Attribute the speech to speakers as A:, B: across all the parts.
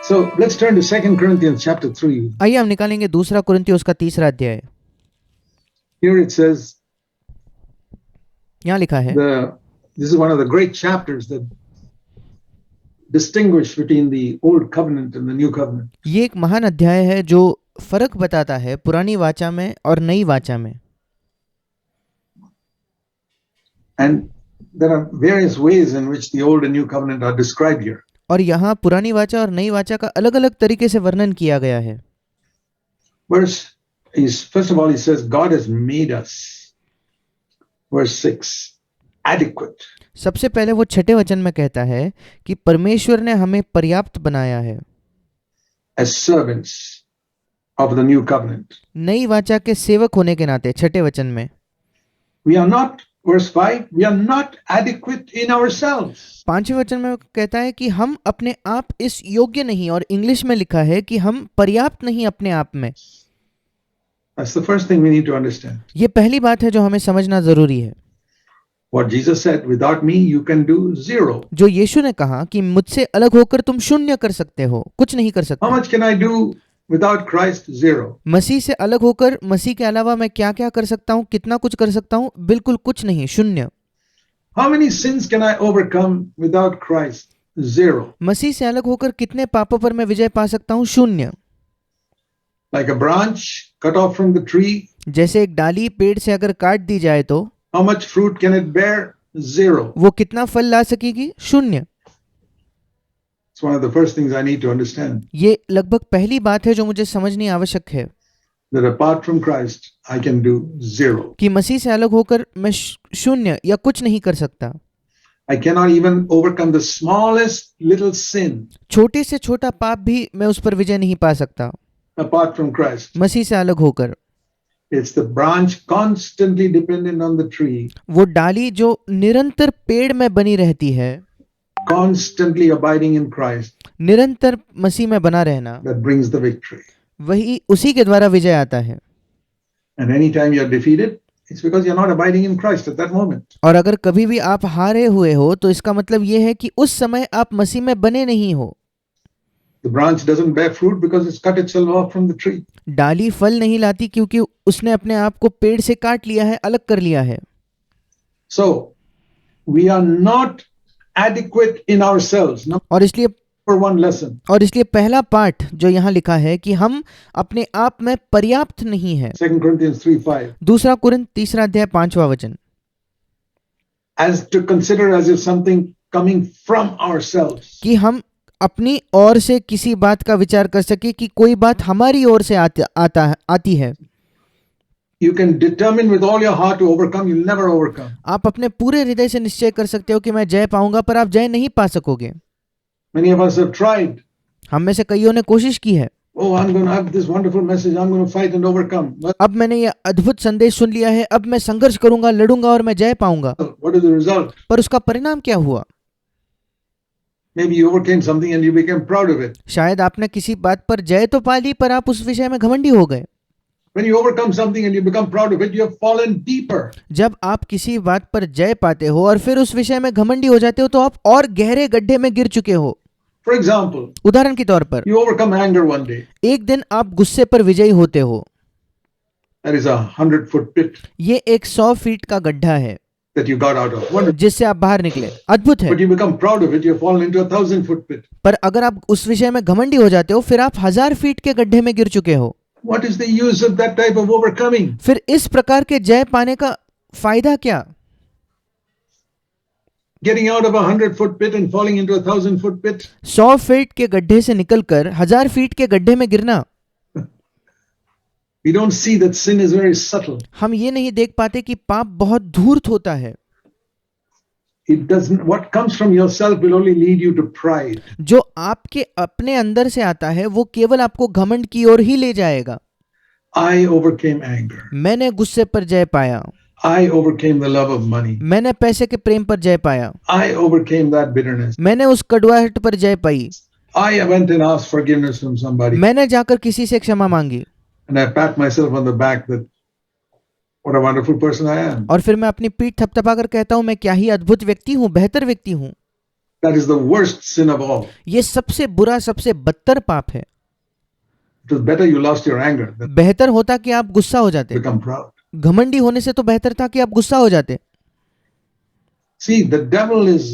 A: So let's turn to 2 Corinthians chapter 3.
B: आइए हम निकालेंगे दूसरा कुरिन्थियों उसका 3रा अध्याय।
A: Here it says,
B: यहाँ लिखा है,
A: this is one of the great chapters that distinguish between the old covenant and the new covenant.
B: ये एक महान अध्याय है जो फर्क बताता है पुरानी वाचा में और नई वाचा में।
A: And there are various ways in which the old and new covenant are described here.
B: और यहाँ पुरानी वाचा और नई वाचा का अलग अलग तरीके से वर्णन किया गया है।
A: First of all, he says, God has made us, verse 6, adequate.
B: सबसे पहले वो 6ठे वचन में कहता है कि परमेश्वर ने हमें पर्याप्त बनाया है
A: as servants of the new covenant.
B: नई वाचा के सेवक होने के नाते। 6ठे वचन में
A: We are not, verse 5, we are not adequate in ourselves.
B: 5वें वचन में कहता है कि हम अपने आप इस योग्य नहीं, और इंग्लिश में लिखा है कि हम पर्याप्त नहीं अपने आप में।
A: That's the first thing we need to understand.
B: ये पहली बात है जो हमें समझना जरूरी है।
A: What Jesus said, without me you can do zero.
B: जो यीशु ने कहा कि मुझसे अलग होकर तुम शून्य कर सकते हो, कुछ नहीं कर
A: How
B: सकते।
A: much can I do without Christ? Zero.
B: मसीह से अलग होकर मसीह के अलावा मैं क्या क्या कर सकता हूँ, कितना कुछ कर सकता हूँ? बिल्कुल कुछ नहीं, शून्य।
A: How many sins can I overcome without Christ? Zero.
B: मसीह से अलग होकर कितने पापों पर मैं विजय पा सकता हूँ? शून्य।
A: Like a branch cut off from the tree,
B: जैसे एक डाली पेड़ से अगर काट दी जाए तो
A: how much fruit can it bear? Zero.
B: वो कितना फल ला सकेगी? शून्य।
A: It's one of the first things I need to understand.
B: ये लगभग पहली बात है जो मुझे समझनी आवश्यक है
A: That apart from Christ, I can do zero.
B: कि मसीह से अलग होकर मैं शून्य या कुछ नहीं कर सकता।
A: I cannot even overcome the smallest little sin
B: छोटे से छोटा पाप भी मैं उस पर विजय नहीं पा सकता
A: apart from Christ.
B: मसीह से अलग होकर।
A: It's the branch constantly dependent on the tree,
B: वो डाली जो निरंतर पेड़ में बनी रहती है,
A: constantly abiding in Christ,
B: निरंतर मसीह में बना रहना,
A: that brings the victory.
B: वही उसी के द्वारा विजय आता है।
A: And anytime you're defeated, it's because you're not abiding in Christ at that moment.
B: और अगर कभी भी आप हारे हुए हो तो इसका मतलब ये है कि उस समय आप मसीह में बने नहीं हो।
A: The branch doesn't bear fruit because it's cut itself off from the tree.
B: डाली फल नहीं लाती क्योंकि उसने अपने आप को पेड़ से काट लिया है, अलग कर लिया है।
A: So, we are not adequate in ourselves.
B: और इसलिए
A: Number one lesson.
B: पहला पाठ जो यहाँ लिखा है कि हम अपने आप में पर्याप्त नहीं है।
A: 2 Corinthians 3:5.
B: दूसरा कुरिन्थ 3रा अध्याय 5वां वचन।
A: As to consider as if something coming from ourselves.
B: कि हम अपनी ओर से किसी बात का विचार कर सके कि कोई बात हमारी ओर से आती है।
A: You can determine with all your heart to overcome, you'll never overcome.
B: आप अपने पूरे हृदय से निश्चय कर सकते हो कि मैं जय पाऊंगा, पर आप जय नहीं पा सकोगे।
A: Many of us have tried.
B: हम में से कईयों ने कोशिश की है।
A: Oh, I'm going to have this wonderful message. I'm going to fight and overcome. But
B: अब मैंने ये अद्भुत संदेश सुन लिया है, अब मैं संघर्ष करूंगा, लड़ूंगा और मैं जय पाऊंगा।
A: what is the result?
B: पर उसका परिणाम क्या हुआ?
A: Maybe you overcame something and you became proud of it.
B: शायद आपने किसी बात पर जय तो पा ली, पर आप उस विषय में घमंडी हो गए।
A: When you overcome something and you become proud of it, you have fallen deeper.
B: जब आप किसी बात पर जय पाते हो और फिर उस विषय में घमंडी हो जाते हो तो आप और गहरे गड्ढे में गिर चुके हो।
A: For example,
B: उदाहरण के तौर पर
A: you overcome anger one day.
B: एक दिन आप गुस्से पर विजयी होते हो।
A: That is a 100-foot pit
B: ये एक 100 फीट का गड्ढा है
A: that you got out of. Wonderful.
B: जिससे आप बाहर निकले, अद्भुत है।
A: But you become proud of it, you have fallen into a 1,000-foot pit.
B: पर अगर आप उस विषय में घमंडी हो जाते हो फिर आप 1000 फीट के गड्ढे में गिर चुके हो।
A: What is the use of that type of overcoming?
B: फिर इस प्रकार के जय पाने का फायदा क्या?
A: Getting out of a 100-foot pit and falling into a 1,000-foot pit?
B: 100 feet के गड्ढे से निकलकर 1000 फीट के गड्ढे में गिरना।
A: We don't see that sin is very subtle.
B: हम ये नहीं देख पाते कि पाप बहुत धूर्त होता है।
A: It doesn't. What comes from yourself will only lead you to pride.
B: जो आपके अपने अंदर से आता है वो केवल आपको घमंड की ओर ही ले जाएगा।
A: I overcame anger.
B: मैंने गुस्से पर जय पाया,
A: I overcame the love of money.
B: मैंने पैसे के प्रेम पर जय पाया,
A: I overcame that bitterness.
B: मैंने उस कड़वाहट पर जय पाई,
A: I went and asked forgiveness from somebody.
B: मैंने जाकर किसी से क्षमा मांगी
A: And I pat myself on the back that what a wonderful person I am.
B: और फिर मैं अपनी पीठ थपथपाकर कहता हूं मैं क्या ही अद्भुत व्यक्ति हूं, बेहतर व्यक्ति हूं।
A: That is the worst sin of all.
B: ये सबसे बुरा, सबसे बदतर पाप है।
A: It was better you lost your anger than
B: बेहतर होता कि आप गुस्सा हो जाते।
A: become proud.
B: घमंडी होने से तो बेहतर था कि आप गुस्सा हो जाते।
A: See, the devil is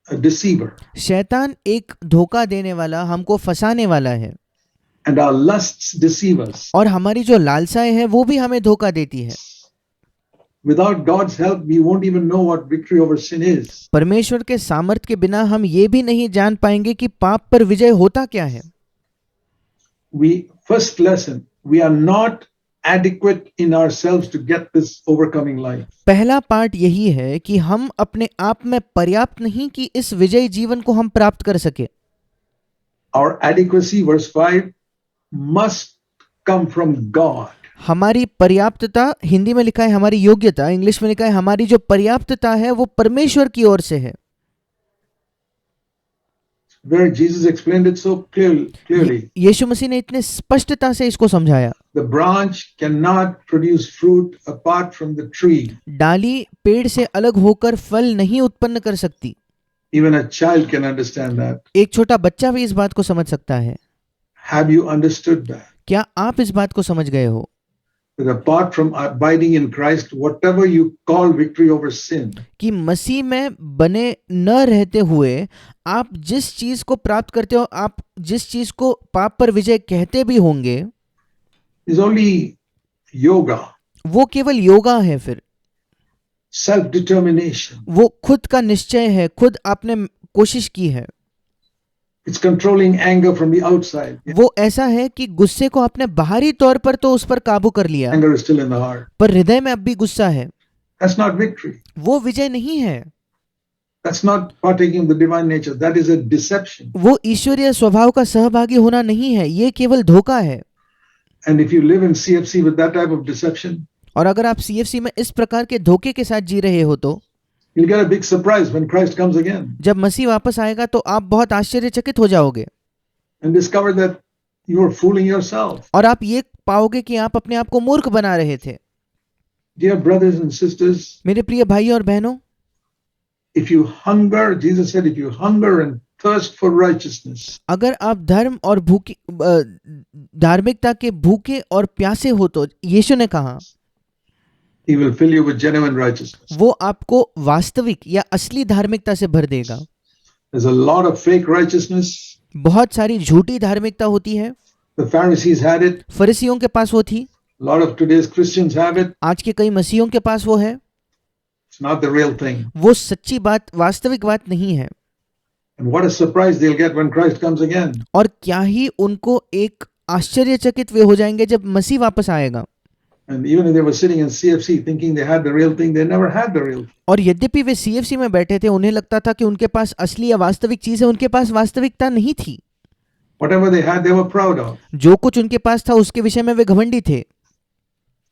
A: a deceiver.
B: शैतान एक धोखा देने वाला, हमको फंसाने वाला है,
A: And our lusts deceive us.
B: और हमारी जो लालसाएं हैं वो भी हमें धोखा देती है।
A: Without God's help, we won't even know what victory over sin is.
B: परमेश्वर के सामर्थ्य के बिना हम ये भी नहीं जान पाएंगे कि पाप पर विजय होता क्या है।
A: First lesson, we are not adequate in ourselves to get this overcoming life.
B: पहला पाठ यही है कि हम अपने आप में पर्याप्त नहीं कि इस विजयी जीवन को हम प्राप्त कर सके।
A: Our adequacy, verse 5, must come from God.
B: हमारी पर्याप्तता, हिंदी में लिखा है हमारी योग्यता, इंग्लिश में लिखा है हमारी जो पर्याप्तता है वो परमेश्वर की ओर से है।
A: Where Jesus explained it so clearly.
B: यीशु मसीह ने इतने स्पष्टता से इसको समझाया।
A: The branch cannot produce fruit apart from the tree.
B: डाली पेड़ से अलग होकर फल नहीं उत्पन्न कर सकती।
A: Even a child can understand that.
B: एक छोटा बच्चा भी इस बात को समझ सकता है।
A: Have you understood that?
B: क्या आप इस बात को समझ गए हो
A: That apart from abiding in Christ, whatever you call victory over sin,
B: कि मसीह में बने न रहते हुए आप जिस चीज को प्राप्त करते हो, आप जिस चीज को पाप पर विजय कहते भी होंगे,
A: is only yoga,
B: वो केवल योगा है। फिर
A: self-determination.
B: वो खुद का निश्चय है, खुद आपने कोशिश की है।
A: It's controlling anger from the outside.
B: वो ऐसा है कि गुस्से को आपने बाहरी तौर पर तो उस पर काबू कर लिया,
A: Anger is still in the heart.
B: पर हृदय में अब भी गुस्सा है।
A: That's not victory.
B: वो विजय नहीं है।
A: That's not partaking of the divine nature. That is a deception.
B: वो ईश्वरीय स्वभाव का सहभागी होना नहीं है, ये केवल धोखा है।
A: And if you live in CFC with that type of deception,
B: और अगर आप CFC में इस प्रकार के धोखे के साथ जी रहे हो तो
A: you'll get a big surprise when Christ comes again
B: जब मसीह वापस आएगा तो आप बहुत आश्चर्यचकित हो जाओगे
A: and discover that you are fooling yourself.
B: और आप ये पाओगे कि आप अपने आप को मूर्ख बना रहे थे।
A: Dear brothers and sisters,
B: मेरे प्रिय भाई और बहनों,
A: if you hunger, Jesus said, if you hunger and thirst for righteousness,
B: अगर आप धर्म और धार्मिकता के भूखे और प्यासे हो तो यीशु ने कहा
A: He will fill you with genuine righteousness.
B: वो आपको वास्तविक या असली धार्मिकता से भर देगा।
A: There's a lot of fake righteousness.
B: बहुत सारी झूठी धार्मिकता होती है।
A: The Pharisees had it.
B: फरीसियों के पास वो थी।
A: A lot of today's Christians have it.
B: आज के कई मसीहियों के पास वो है।
A: It's not the real thing.
B: वो सच्ची बात, वास्तविक बात नहीं है।
A: And what a surprise they'll get when Christ comes again.
B: और क्या ही उनको एक आश्चर्यचकित वे हो जाएंगे जब मसीह वापस आएगा।
A: And even if they were sitting in CFC thinking they had the real thing, they never had the real thing.
B: और यद्यपि वे CFC में बैठे थे, उन्हें लगता था कि उनके पास असली या वास्तविक चीज है, उनके पास वास्तविकता नहीं थी।
A: Whatever they had, they were proud of.
B: जो कुछ उनके पास था उसके विषय में वे घमंडी थे।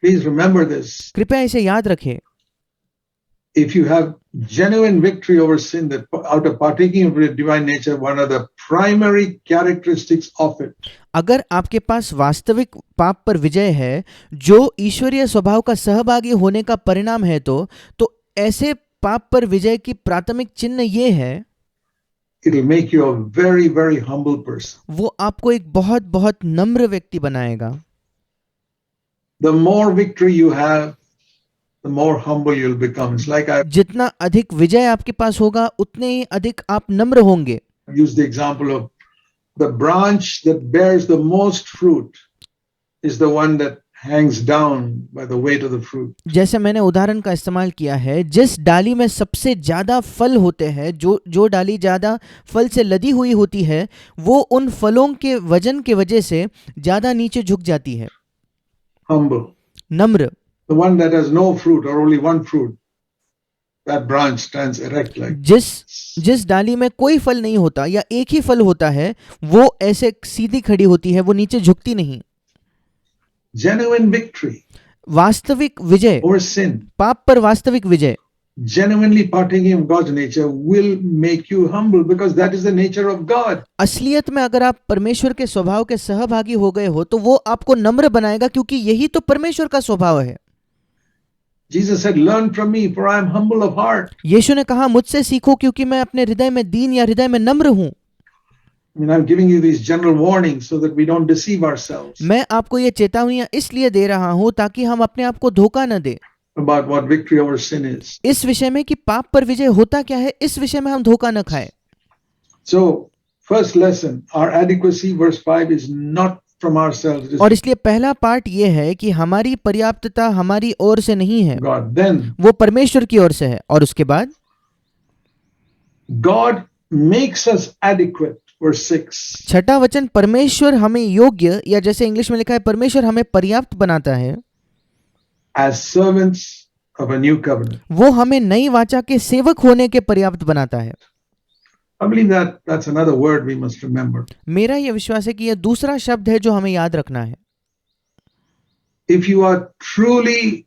A: Please remember this.
B: कृपया इसे याद रखें।
A: If you have genuine victory over sin, that out of partaking of the divine nature, one of the primary characteristics of it
B: अगर आपके पास वास्तविक पाप पर विजय है जो ईश्वरीय स्वभाव का सहभागी होने का परिणाम है, तो ऐसे पाप पर विजय की प्राथमिक चिन्ह ये है,
A: it will make you a very, very humble person.
B: वो आपको एक बहुत बहुत नम्र व्यक्ति बनाएगा।
A: The more victory you have, the more humble you'll become. It's like I
B: जितना अधिक विजय आपके पास होगा उतने ही अधिक आप नम्र होंगे।
A: used the example of the branch that bears the most fruit is the one that hangs down by the weight of the fruit.
B: जैसे मैंने उदाहरण का इस्तेमाल किया है, जिस डाली में सबसे ज्यादा फल होते हैं, जो डाली ज्यादा फल से लदी हुई होती है, वो उन फलों के वजन के वजह से ज्यादा नीचे झुक जाती है।
A: Humble.
B: नम्र।
A: The one that has no fruit or only one fruit, that branch stands erect like.
B: जिस डाली में कोई फल नहीं होता या एक ही फल होता है, वो ऐसे सीधी खड़ी होती है, वो नीचे झुकती नहीं।
A: Genuine victory
B: वास्तविक विजय
A: over sin,
B: पाप पर वास्तविक विजय,
A: genuinely partaking of God's nature will make you humble because that is the nature of God.
B: असलियत में अगर आप परमेश्वर के स्वभाव के सहभागी हो गए हो तो वो आपको नम्र बनाएगा, क्योंकि यही तो परमेश्वर का स्वभाव है।
A: Jesus said, "Learn from me, for I am humble of heart."
B: यीशु ने कहा मुझसे सीखो क्योंकि मैं अपने हृदय में दीन या हृदय में नम्र हूँ।
A: I mean, I'm giving you these general warnings so that we don't deceive ourselves
B: मैं आपको ये चेतावनियां इसलिए दे रहा हूँ ताकि हम अपने आप को धोखा न दे।
A: about what victory over sin is.
B: इस विषय में कि पाप पर विजय होता क्या है, इस विषय में हम धोखा न खाएं।
A: So, first lesson, our adequacy, verse 5, is not from ourselves, it is
B: और इसलिए पहला पार्ट ये है कि हमारी पर्याप्तता हमारी ओर से नहीं है,
A: God. Then,
B: वो परमेश्वर की ओर से है। और उसके बाद
A: God makes us adequate, verse 6.
B: छठा वचन, परमेश्वर हमें योग्य, या जैसे इंग्लिश में लिखा है परमेश्वर हमें पर्याप्त बनाता है
A: As servants of a new covenant.
B: वो हमें नई वाचा के सेवक होने के पर्याप्त बनाता है।
A: I believe that that's another word we must remember.
B: मेरा यह विश्वास है कि यह दूसरा शब्द है जो हमें याद रखना है।
A: If you are truly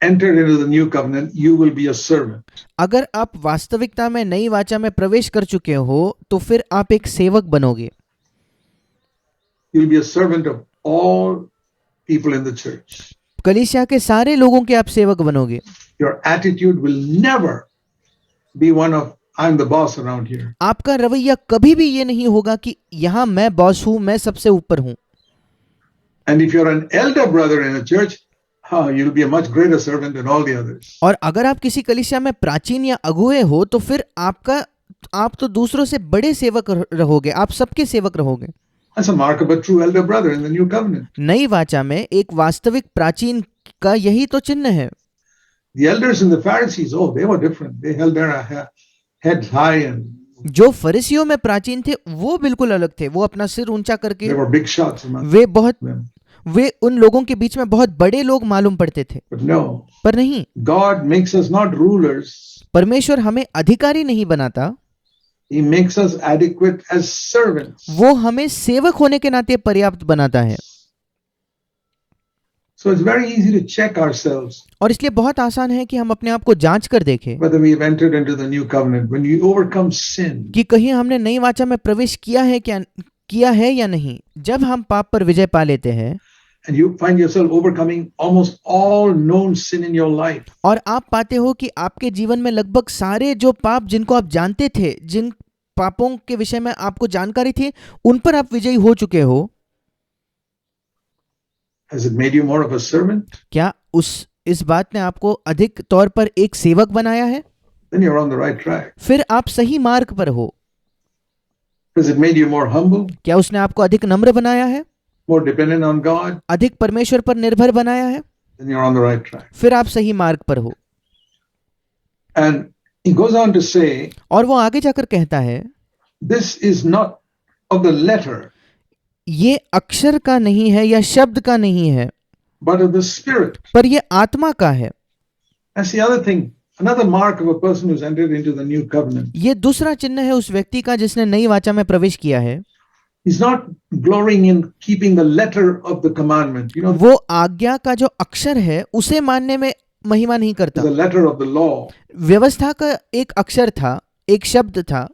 A: entered into the new covenant, you will be a servant.
B: अगर आप वास्तविकता में नई वाचा में प्रवेश कर चुके हो तो फिर आप एक सेवक बनोगे।
A: You'll be a servant of all people in the church.
B: कलीसिया के सारे लोगों के आप सेवक बनोगे।
A: Your attitude will never be one of I'm the boss around here.
B: आपका रवैया कभी भी ये नहीं होगा कि यहाँ मैं बॉस हूं, मैं सबसे ऊपर हूं।
A: And if you're an elder brother in a church, you'll be a much greater servant than all the others.
B: और अगर आप किसी कलीसिया में प्राचीन या अगुए हो तो फिर आप तो दूसरों से बड़े सेवक रहोगे, आप सबके सेवक रहोगे।
A: That's a mark of a true elder brother in the new covenant.
B: नई वाचा में एक वास्तविक प्राचीन का यही तो चिन्ह है।
A: The elders and the Pharisees, they were different. They held their heads high and
B: जो फरीसियों में प्राचीन थे वो बिल्कुल अलग थे, वो अपना सिर ऊंचा करके
A: they were big shots among them.
B: वे उन लोगों के बीच में बहुत बड़े लोग मालूम पड़ते थे।
A: But no,
B: पर नहीं,
A: God makes us not rulers.
B: परमेश्वर हमें अधिकारी नहीं बनाता,
A: He makes us adequate as servants.
B: वो हमें सेवक होने के नाते पर्याप्त बनाता है।
A: So it's very easy to check ourselves
B: और इसलिए बहुत आसान है कि हम अपने आप को जांच कर देखें
A: whether we have entered into the new covenant. When you overcome sin,
B: कि कहीं हमने नई वाचा में प्रवेश किया है या नहीं। जब हम पाप पर विजय पा लेते हैं
A: and you find yourself overcoming almost all known sin in your life,
B: और आप पाते हो कि आपके जीवन में लगभग सारे जो पाप जिनको आप जानते थे, जिन पापों के विषय में आपको जानकारी थी, उन पर आप विजयी हो चुके हो,
A: has it made you more of a servant?
B: क्या इस बात ने आपको अधिक तौर पर एक सेवक बनाया है?
A: Then you're on the right track.
B: फिर आप सही मार्ग पर हो।
A: Has it made you more humble,
B: क्या उसने आपको अधिक नम्र बनाया है,
A: more dependent on God?
B: अधिक परमेश्वर पर निर्भर बनाया है?
A: Then you're on the right track.
B: फिर आप सही मार्ग पर हो।
A: And he goes on to say,
B: और वो आगे जाकर कहता है,
A: this is not of the letter,
B: ये अक्षर का नहीं है या शब्द का नहीं है,
A: but of the Spirit.
B: पर ये आत्मा का है।
A: That's the other thing. Another mark of a person who's entered into the new covenant.
B: ये दूसरा चिन्ह है उस व्यक्ति का जिसने नई वाचा में प्रवेश किया है।
A: He's not glorying in keeping the letter of the commandment. You know,
B: वो आज्ञा का जो अक्षर है उसे मानने में महिमा नहीं करता।
A: the letter of the law
B: व्यवस्था का एक अक्षर था, एक शब्द था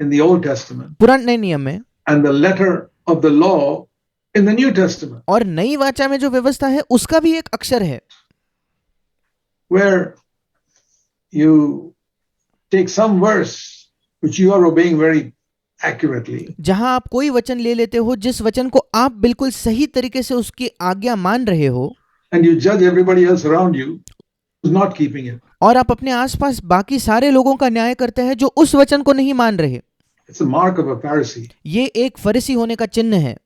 A: in the Old Testament,
B: पुराने नियम में,
A: and the letter of the law in the New Testament,
B: और नई वाचा में जो व्यवस्था है उसका भी एक अक्षर है,
A: where you take some verse which you are obeying very accurately,
B: जहां आप कोई वचन ले लेते हो जिस वचन को आप बिल्कुल सही तरीके से उसकी आज्ञा मान रहे हो,
A: and you judge everybody else around you who's not keeping it.
B: और आप अपने आसपास बाकी सारे लोगों का न्याय करते हैं जो उस वचन को नहीं मान रहे।
A: It's a mark of a Pharisee.
B: ये एक फरीसी होने का चिन्ह है।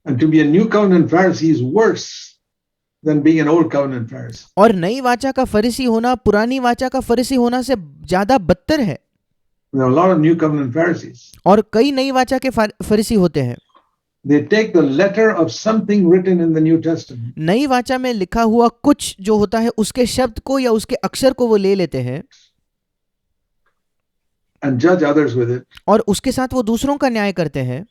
A: And to be a new covenant Pharisee is worse than being an old covenant Pharisee.
B: और नई वाचा का फरीसी होना पुरानी वाचा का फरीसी होना से ज्यादा बदतर है।
A: There are a lot of new covenant Pharisees.
B: और कई नई वाचा के फरीसी होते हैं।
A: They take the letter of something written in the New Testament.
B: नई वाचा में लिखा हुआ कुछ जो होता है उसके शब्द को या उसके अक्षर को वो ले लेते हैं
A: And judge others with it.
B: और उसके साथ वो दूसरों का न्याय करते हैं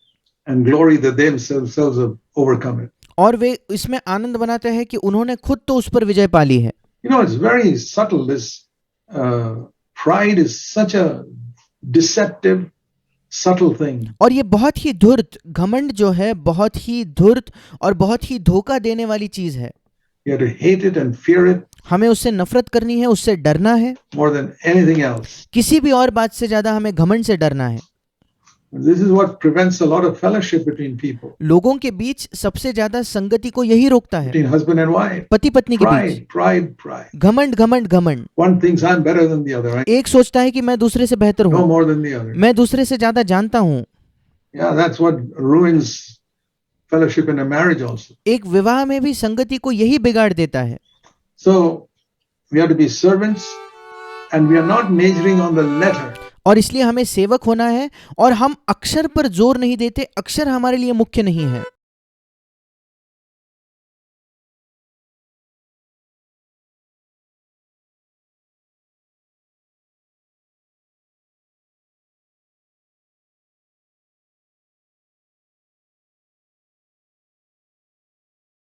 A: And glory that they themselves have overcome it.
B: और वे इसमें आनंद बनाते हैं कि उन्होंने खुद तो उस पर विजय पा ली है।
A: You know, it's very subtle. This pride is such a deceptive, subtle thing.
B: और ये बहुत ही धूर्त, घमंड जो है बहुत ही धूर्त और बहुत ही धोखा देने वाली चीज है।
A: You have to hate it and fear it.
B: हमें उससे नफरत करनी है, उससे डरना है,
A: more than anything else.
B: किसी भी और बात से ज्यादा हमें घमंड से डरना है।
A: This is what prevents a lot of fellowship between people,
B: लोगों के बीच सबसे ज्यादा संगति को यही रोकता है,
A: between husband and wife.
B: पति पत्नी के बीच।
A: Pride.
B: घमंड घमंड घमंड।
A: One thinks I'm better than the other. I
B: एक सोचता है कि मैं दूसरे से बेहतर
A: know
B: हूँ,
A: more than the other.
B: मैं दूसरे से ज्यादा जानता हूँ।
A: Yeah, that's what ruins fellowship in a marriage also.
B: एक विवाह में भी संगति को यही बिगाड़ देता है।
A: So we have to be servants, and we are not majoring on the letter.
B: और इसलिए हमें सेवक होना है, और हम अक्षर पर जोर नहीं देते, अक्षर हमारे लिए मुख्य नहीं है।